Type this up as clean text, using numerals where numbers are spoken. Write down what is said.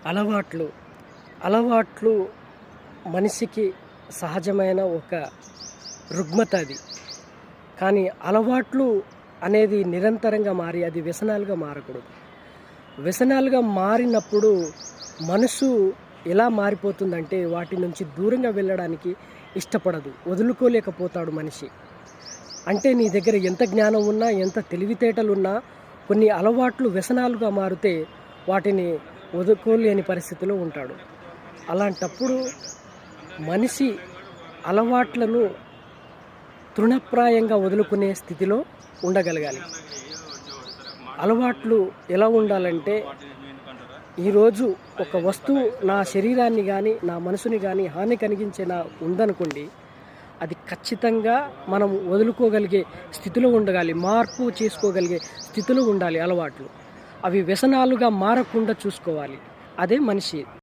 అలవాట్లు అలవాట్లు మనిషికి సహజమైన ఒక రుగ్మత అది. కానీ అలవాట్లు అనేది నిరంతరంగా మారి అది వ్యసనాలుగా మారకూడదు. వ్యసనాలుగా మారినప్పుడు మనసు ఎలా మారిపోతుందంటే వాటి నుంచి దూరంగా వెళ్ళడానికి ఇష్టపడదు, వదులుకోలేకపోతాడు మనిషి. అంటే నీ దగ్గర ఎంత జ్ఞానం ఉన్నా, ఎంత తెలివితేటలున్నా కొన్ని అలవాట్లు వ్యసనాలుగా మారితే వాటిని వదులుకోలేని పరిస్థితిలో ఉంటాడు. అలాంటప్పుడు మనిషి అలవాట్లను తృణప్రాయంగా వదులుకునే స్థితిలో ఉండగలగాలి. అలవాట్లు ఎలా ఉండాలంటే, ఈరోజు ఒక వస్తువు నా శరీరాన్ని కానీ నా మనసుని కానీ హాని కలిగించేలా ఉందనుకోండి, అది ఖచ్చితంగా మనం వదులుకోగలిగే స్థితిలో ఉండగాలి, మార్పు చేసుకోగలిగే స్థితిలో ఉండాలి. అలవాట్లు అవి వ్యసనాలుగా మారకుండా చూసుకోవాలి. అదే మనిషి.